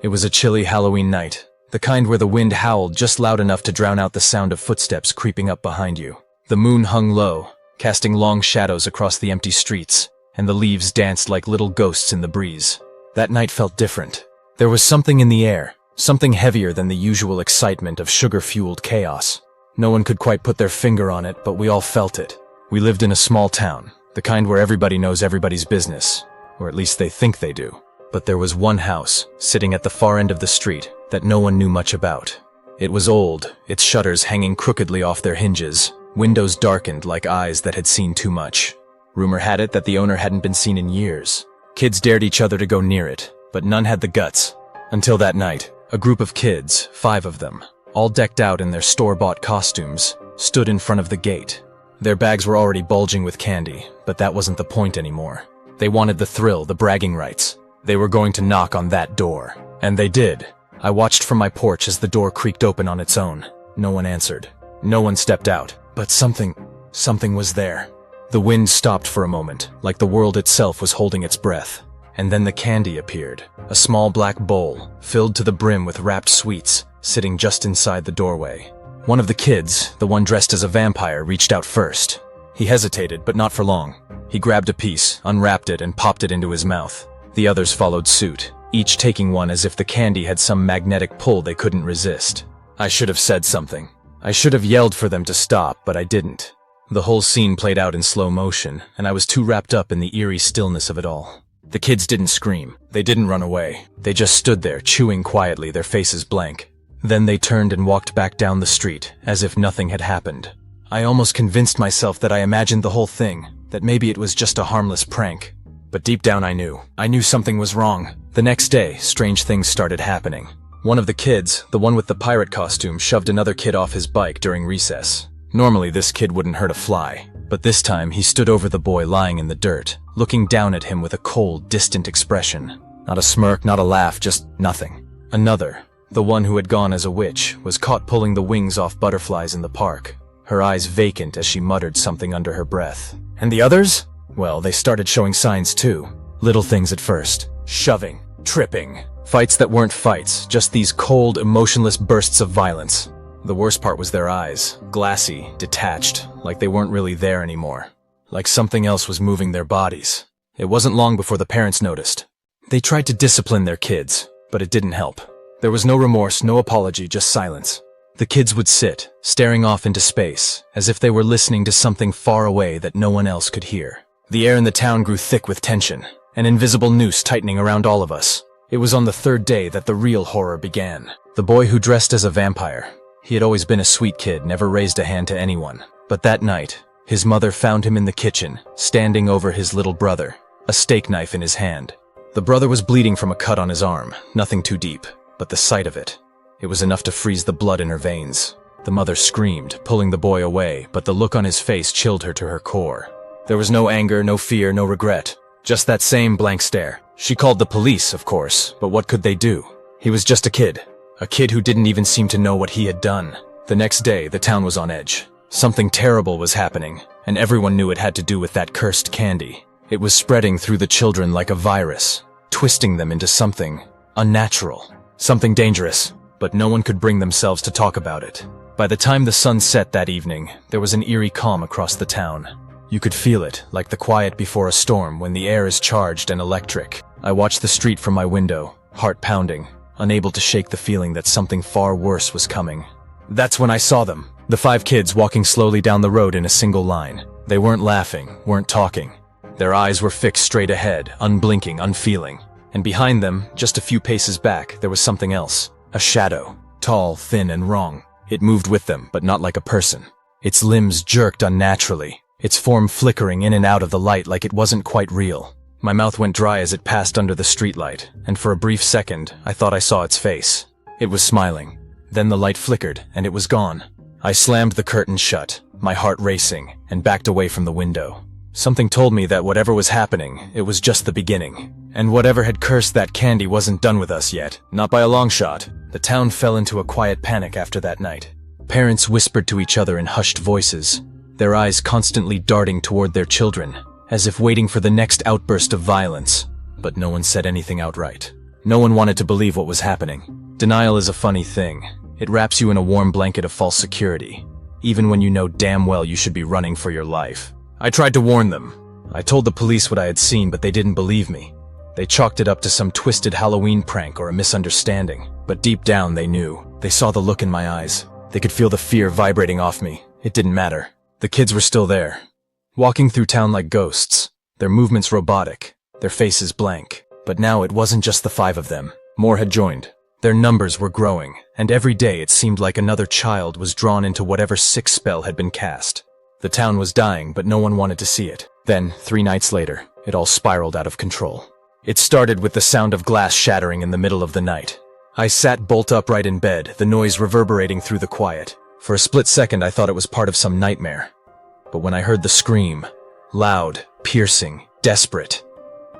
It was a chilly Halloween night, the kind where the wind howled just loud enough to drown out the sound of footsteps creeping up behind you. The moon hung low, casting long shadows across the empty streets, and the leaves danced like little ghosts in the breeze. That night felt different. There was something in the air, something heavier than the usual excitement of sugar-fueled chaos. No one could quite put their finger on it, but we all felt it. We lived in a small town, the kind where everybody knows everybody's business, or at least they think they do. But there was one house, sitting at the far end of the street, that no one knew much about. It was old, its shutters hanging crookedly off their hinges, windows darkened like eyes that had seen too much. Rumor had it that the owner hadn't been seen in years. Kids dared each other to go near it, but none had the guts. Until that night, a group of kids, 5 of them, all decked out in their store-bought costumes, stood in front of the gate. Their bags were already bulging with candy, but that wasn't the point anymore. They wanted the thrill, the bragging rights. They were going to knock on that door. And they did. I watched from my porch as the door creaked open on its own. No one answered. No one stepped out. But something was there. The wind stopped for a moment, like the world itself was holding its breath. And then the candy appeared. A small black bowl, filled to the brim with wrapped sweets, sitting just inside the doorway. One of the kids, the one dressed as a vampire, reached out first. He hesitated, but not for long. He grabbed a piece, unwrapped it, and popped it into his mouth. The others followed suit, each taking one as if the candy had some magnetic pull they couldn't resist. I should have said something. I should have yelled for them to stop, but I didn't. The whole scene played out in slow motion, and I was too wrapped up in the eerie stillness of it all. The kids didn't scream. They didn't run away. They just stood there, chewing quietly, their faces blank. Then they turned and walked back down the street, as if nothing had happened. I almost convinced myself that I imagined the whole thing, that maybe it was just a harmless prank. But deep down I knew something was wrong. The next day, strange things started happening. One of the kids, the one with the pirate costume, shoved another kid off his bike during recess. Normally this kid wouldn't hurt a fly, but this time he stood over the boy lying in the dirt, looking down at him with a cold, distant expression. Not a smirk, not a laugh, just nothing. Another, the one who had gone as a witch, was caught pulling the wings off butterflies in the park, her eyes vacant as she muttered something under her breath. And the others? Well, they started showing signs too. Little things at first. Shoving, tripping. Fights that weren't fights, just these cold, emotionless bursts of violence. The worst part was their eyes. Glassy, detached, like they weren't really there anymore. Like something else was moving their bodies. It wasn't long before the parents noticed. They tried to discipline their kids, but it didn't help. There was no remorse, no apology, just silence. The kids would sit, staring off into space, as if they were listening to something far away that no one else could hear. The air in the town grew thick with tension, an invisible noose tightening around all of us. It was on the 3rd day that the real horror began. The boy who dressed as a vampire. He had always been a sweet kid, never raised a hand to anyone. But that night, his mother found him in the kitchen, standing over his little brother, a steak knife in his hand. The brother was bleeding from a cut on his arm, nothing too deep, but the sight of it was enough to freeze the blood in her veins. The mother screamed, pulling the boy away, but the look on his face chilled her to her core. There was no anger, no fear, no regret. Just that same blank stare. She called the police, of course, but what could they do? He was just a kid who didn't even seem to know what he had done. The next day, the town was on edge. Something terrible was happening, and everyone knew it had to do with that cursed candy. It was spreading through the children like a virus, twisting them into something unnatural, something dangerous, but no one could bring themselves to talk about it. By the time the sun set that evening, there was an eerie calm across the town. You could feel it, like the quiet before a storm when the air is charged and electric. I watched the street from my window, heart pounding, unable to shake the feeling that something far worse was coming. That's when I saw them, the 5 kids walking slowly down the road in a single line. They weren't laughing, weren't talking. Their eyes were fixed straight ahead, unblinking, unfeeling. And behind them, just a few paces back, there was something else. A shadow, tall, thin, and wrong. It moved with them, but not like a person. Its limbs jerked unnaturally, its form flickering in and out of the light like it wasn't quite real. My mouth went dry as it passed under the streetlight, and for a brief second, I thought I saw its face. It was smiling. Then the light flickered, and it was gone. I slammed the curtain shut, my heart racing, and backed away from the window. Something told me that whatever was happening, it was just the beginning. And whatever had cursed that candy wasn't done with us yet, not by a long shot. The town fell into a quiet panic after that night. Parents whispered to each other in hushed voices, their eyes constantly darting toward their children, as if waiting for the next outburst of violence. But no one said anything outright. No one wanted to believe what was happening. Denial is a funny thing. It wraps you in a warm blanket of false security, even when you know damn well you should be running for your life. I tried to warn them. I told the police what I had seen, but they didn't believe me. They chalked it up to some twisted Halloween prank or a misunderstanding. But deep down they knew. They saw the look in my eyes. They could feel the fear vibrating off me. It didn't matter. The kids were still there, walking through town like ghosts, their movements robotic, their faces blank. But now it wasn't just the 5 of them. More had joined. Their numbers were growing, and every day it seemed like another child was drawn into whatever sick spell had been cast. The town was dying, but no one wanted to see it. Then, 3 nights later, it all spiraled out of control. It started with the sound of glass shattering in the middle of the night. I sat bolt upright in bed, the noise reverberating through the quiet. For a split second I thought it was part of some nightmare. But when I heard the scream, loud, piercing, desperate,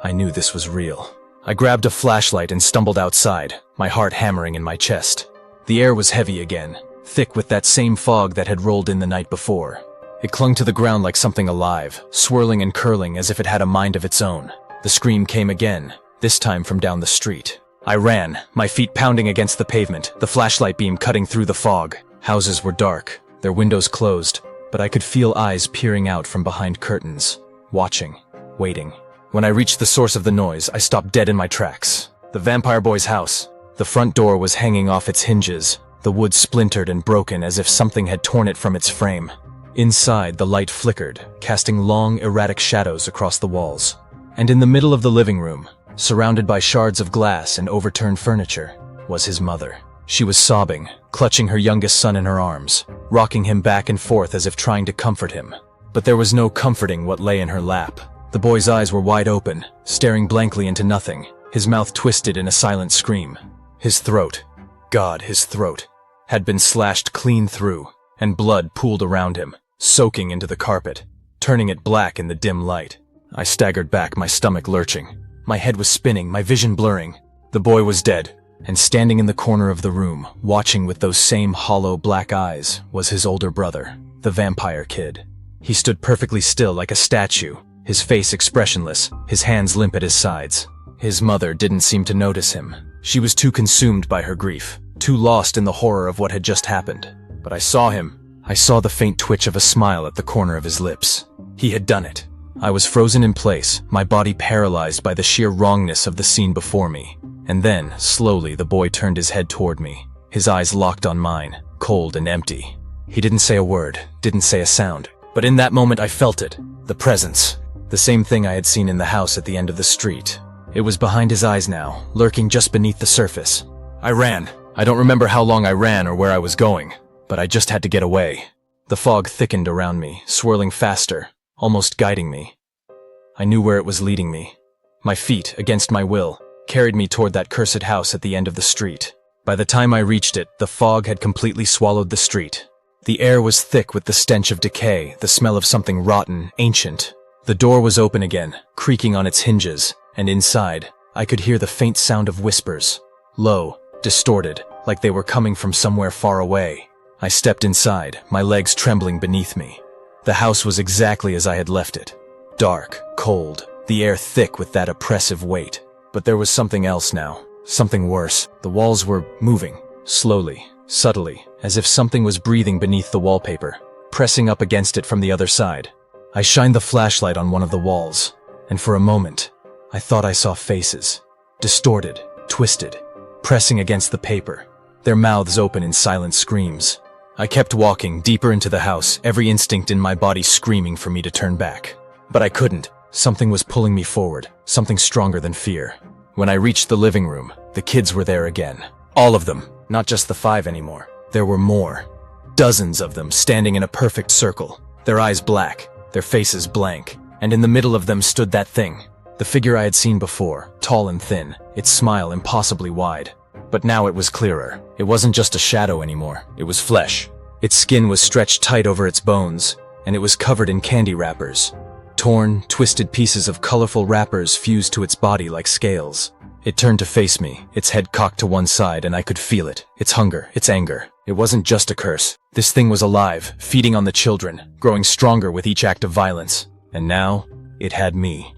I knew this was real. I grabbed a flashlight and stumbled outside, my heart hammering in my chest. The air was heavy again, thick with that same fog that had rolled in the night before. It clung to the ground like something alive, swirling and curling as if it had a mind of its own. The scream came again, this time from down the street. I ran, my feet pounding against the pavement, the flashlight beam cutting through the fog. Houses were dark, their windows closed, but I could feel eyes peering out from behind curtains, watching, waiting. When I reached the source of the noise, I stopped dead in my tracks. The vampire boy's house. The front door was hanging off its hinges, the wood splintered and broken as if something had torn it from its frame. Inside, the light flickered, casting long, erratic shadows across the walls. And in the middle of the living room, surrounded by shards of glass and overturned furniture, was his mother. She was sobbing, clutching her youngest son in her arms, rocking him back and forth as if trying to comfort him. But there was no comforting what lay in her lap. The boy's eyes were wide open, staring blankly into nothing, his mouth twisted in a silent scream. His throat, God, his throat, had been slashed clean through, and blood pooled around him, soaking into the carpet, turning it black in the dim light. I staggered back, my stomach lurching. My head was spinning, my vision blurring. The boy was dead, and standing in the corner of the room, watching with those same hollow black eyes, was his older brother, the vampire kid. He stood perfectly still like a statue, his face expressionless, his hands limp at his sides. His mother didn't seem to notice him. She was too consumed by her grief, too lost in the horror of what had just happened. But I saw him. I saw the faint twitch of a smile at the corner of his lips. He had done it. I was frozen in place, my body paralyzed by the sheer wrongness of the scene before me. And then, slowly, the boy turned his head toward me, his eyes locked on mine, cold and empty. He didn't say a word, didn't say a sound. But in that moment I felt it, the presence. The same thing I had seen in the house at the end of the street. It was behind his eyes now, lurking just beneath the surface. I ran. I don't remember how long I ran or where I was going, but I just had to get away. The fog thickened around me, swirling faster, almost guiding me. I knew where it was leading me. My feet, against my will, carried me toward that cursed house at the end of the street. By the time I reached it, the fog had completely swallowed the street. The air was thick with the stench of decay, the smell of something rotten, ancient. The door was open again, creaking on its hinges, and inside, I could hear the faint sound of whispers, low, distorted, like they were coming from somewhere far away. I stepped inside, my legs trembling beneath me. The house was exactly as I had left it. Dark, cold, the air thick with that oppressive weight. But there was something else now, something worse. The walls were moving, slowly, subtly, as if something was breathing beneath the wallpaper, pressing up against it from the other side. I shined the flashlight on one of the walls, and for a moment, I thought I saw faces, distorted, twisted, pressing against the paper, their mouths open in silent screams. I kept walking deeper into the house, every instinct in my body screaming for me to turn back. But I couldn't. Something was pulling me forward, something stronger than fear. When I reached the living room, the kids were there again. All of them, not just the 5 anymore. There were more. Dozens of them standing in a perfect circle, their eyes black, their faces blank, and in the middle of them stood that thing. The figure I had seen before, tall and thin, its smile impossibly wide. But now it was clearer. It wasn't just a shadow anymore, it was flesh. Its skin was stretched tight over its bones, and it was covered in candy wrappers. Torn, twisted pieces of colorful wrappers fused to its body like scales. It turned to face me, its head cocked to one side, and I could feel it, its hunger, its anger. It wasn't just a curse. This thing was alive, feeding on the children, growing stronger with each act of violence. And now, it had me.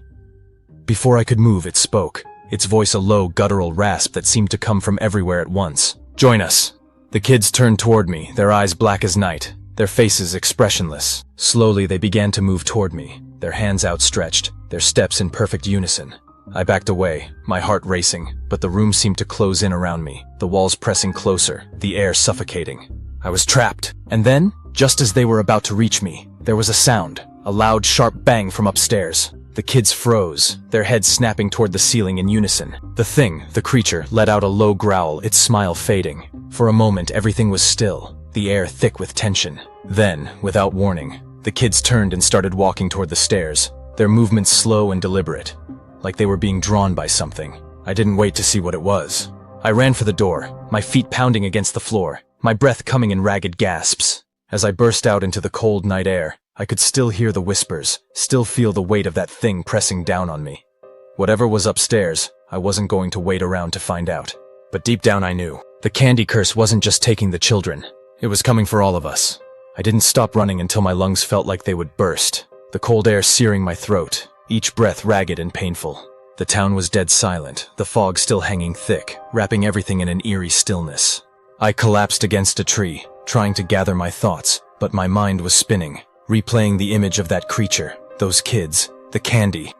Before I could move, it spoke. its voice a low, guttural rasp that seemed to come from everywhere at once. "Join us." The kids turned toward me, their eyes black as night, their faces expressionless. Slowly they began to move toward me, their hands outstretched, their steps in perfect unison. I backed away, my heart racing, but the room seemed to close in around me, the walls pressing closer, the air suffocating. I was trapped. And then, just as they were about to reach me, there was a sound, a loud, sharp bang from upstairs. The kids froze, their heads snapping toward the ceiling in unison. The thing, the creature, let out a low growl, its smile fading. For a moment, everything was still, the air thick with tension. Then, without warning, the kids turned and started walking toward the stairs, their movements slow and deliberate, like they were being drawn by something. I didn't wait to see what it was. I ran for the door, my feet pounding against the floor, my breath coming in ragged gasps. As I burst out into the cold night air, I could still hear the whispers, still feel the weight of that thing pressing down on me. Whatever was upstairs, I wasn't going to wait around to find out. But deep down I knew, the candy curse wasn't just taking the children. It was coming for all of us. I didn't stop running until my lungs felt like they would burst, the cold air searing my throat, each breath ragged and painful. The town was dead silent, the fog still hanging thick, wrapping everything in an eerie stillness. I collapsed against a tree, trying to gather my thoughts, but my mind was spinning, replaying the image of that creature, those kids, the candy,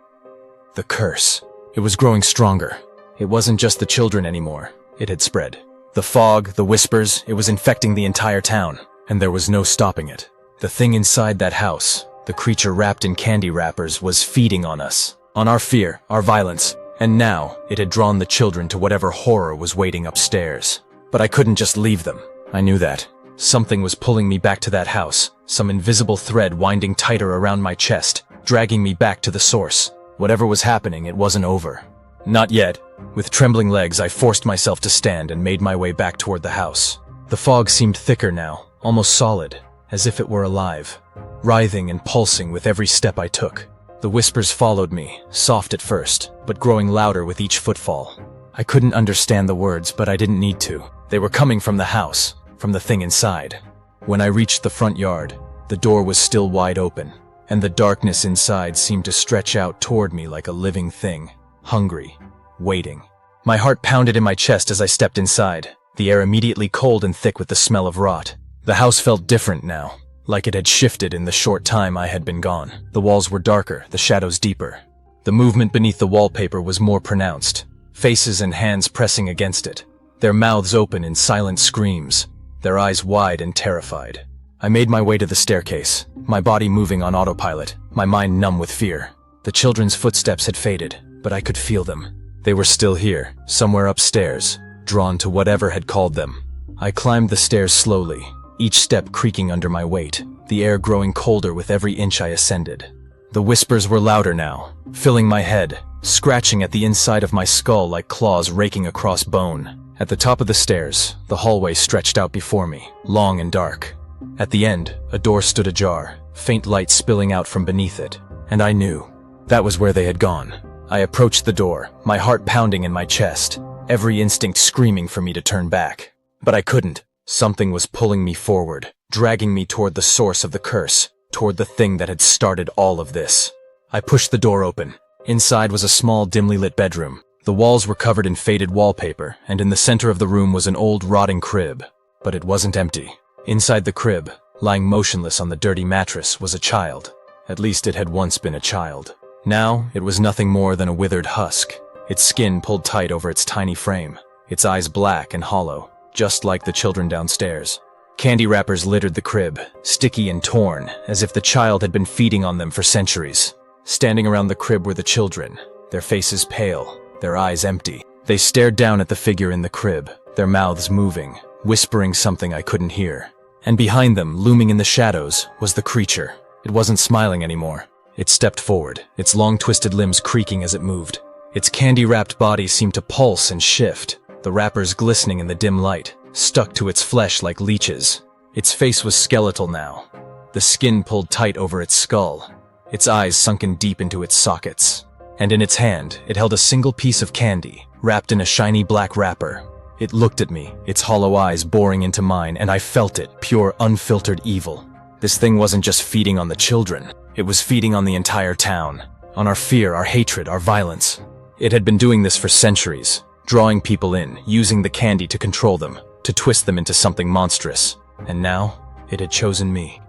the curse. It was growing stronger. It wasn't just the children anymore. It had spread. The fog, the whispers, it was infecting the entire town, and there was no stopping it. The thing inside that house, the creature wrapped in candy wrappers, was feeding on us, on our fear, our violence, and now it had drawn the children to whatever horror was waiting upstairs. But I couldn't just leave them. I knew that. Something was pulling me back to that house, some invisible thread winding tighter around my chest, dragging me back to the source. Whatever was happening, it wasn't over. Not yet. With trembling legs, I forced myself to stand and made my way back toward the house. The fog seemed thicker now, almost solid, as if it were alive, writhing and pulsing with every step I took. The whispers followed me, soft at first, but growing louder with each footfall. I couldn't understand the words, but I didn't need to. They were coming from the house, from the thing inside. When I reached the front yard, the door was still wide open, and the darkness inside seemed to stretch out toward me like a living thing, hungry, waiting. My heart pounded in my chest as I stepped inside, the air immediately cold and thick with the smell of rot. The house felt different now, like it had shifted in the short time I had been gone. The walls were darker, the shadows deeper. The movement beneath the wallpaper was more pronounced, faces and hands pressing against it, their mouths open in silent screams, their eyes wide and terrified. I made my way to the staircase, my body moving on autopilot, my mind numb with fear. The children's footsteps had faded, but I could feel them. They were still here, somewhere upstairs, drawn to whatever had called them. I climbed the stairs slowly, each step creaking under my weight, the air growing colder with every inch I ascended. The whispers were louder now, filling my head, scratching at the inside of my skull like claws raking across bone. At the top of the stairs, the hallway stretched out before me, long and dark. At the end, a door stood ajar, faint light spilling out from beneath it, and I knew that was where they had gone. I approached the door, my heart pounding in my chest, every instinct screaming for me to turn back. But I couldn't. Something was pulling me forward, dragging me toward the source of the curse, toward the thing that had started all of this. I pushed the door open. Inside was a small, dimly lit bedroom. The walls were covered in faded wallpaper, and in the center of the room was an old, rotting crib. But it wasn't empty. Inside the crib, lying motionless on the dirty mattress, was a child. At least it had once been a child. Now, it was nothing more than a withered husk, its skin pulled tight over its tiny frame, its eyes black and hollow, just like the children downstairs. Candy wrappers littered the crib, sticky and torn, as if the child had been feeding on them for centuries. Standing around the crib were the children, their faces pale, their eyes empty. They stared down at the figure in the crib, their mouths moving, whispering something I couldn't hear. And behind them, looming in the shadows, was the creature. It wasn't smiling anymore. It stepped forward, its long twisted limbs creaking as it moved. Its candy-wrapped body seemed to pulse and shift, the wrappers glistening in the dim light, stuck to its flesh like leeches. Its face was skeletal now, the skin pulled tight over its skull, its eyes sunken deep into its sockets. And in its hand, it held a single piece of candy, wrapped in a shiny black wrapper. It looked at me, its hollow eyes boring into mine, and I felt it, pure, unfiltered evil. This thing wasn't just feeding on the children. It was feeding on the entire town, on our fear, our hatred, our violence. It had been doing this for centuries, drawing people in, using the candy to control them, to twist them into something monstrous. And now, it had chosen me.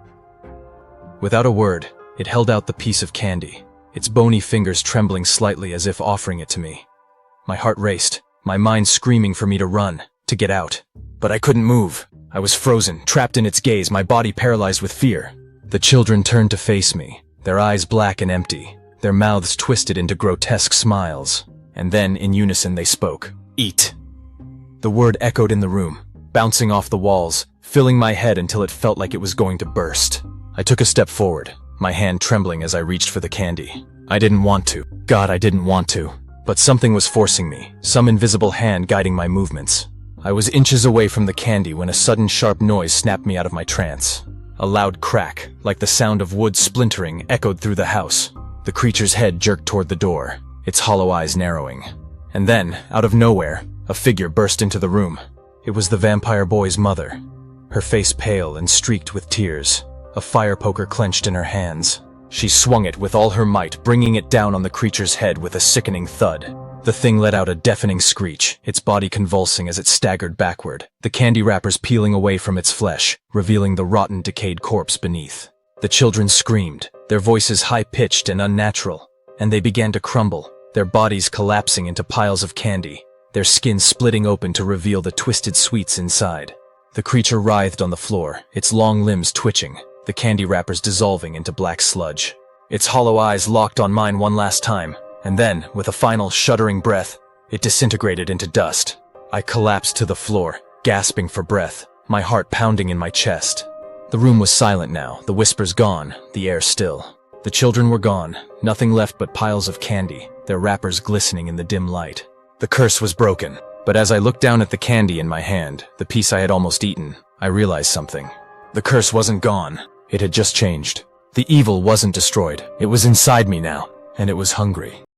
Without a word, it held out the piece of candy, its bony fingers trembling slightly as if offering it to me. My heart raced, my mind screaming for me to run, to get out. But I couldn't move. I was frozen, trapped in its gaze, my body paralyzed with fear. The children turned to face me, their eyes black and empty, their mouths twisted into grotesque smiles. And then, in unison, they spoke. Eat. The word echoed in the room, bouncing off the walls, filling my head until it felt like it was going to burst. I took a step forward, my hand trembling as I reached for the candy. I didn't want to. God, I didn't want to. But something was forcing me, some invisible hand guiding my movements. I was inches away from the candy when a sudden sharp noise snapped me out of my trance. A loud crack, like the sound of wood splintering, echoed through the house. The creature's head jerked toward the door, its hollow eyes narrowing. And then, out of nowhere, a figure burst into the room. It was the vampire boy's mother, her face pale and streaked with tears, a fire poker clenched in her hands. She swung it with all her might, bringing it down on the creature's head with a sickening thud. The thing let out a deafening screech, its body convulsing as it staggered backward, the candy wrappers peeling away from its flesh, revealing the rotten, decayed corpse beneath. The children screamed, their voices high-pitched and unnatural, and they began to crumble, their bodies collapsing into piles of candy, their skin splitting open to reveal the twisted sweets inside. The creature writhed on the floor, its long limbs twitching, the candy wrappers dissolving into black sludge. Its hollow eyes locked on mine one last time, and then, with a final shuddering breath, it disintegrated into dust. I collapsed to the floor, gasping for breath, my heart pounding in my chest. The room was silent now, the whispers gone, the air still. The children were gone, nothing left but piles of candy, their wrappers glistening in the dim light. The curse was broken, but as I looked down at the candy in my hand, the piece I had almost eaten, I realized something. The curse wasn't gone, it had just changed. The evil wasn't destroyed, it was inside me now, and it was hungry.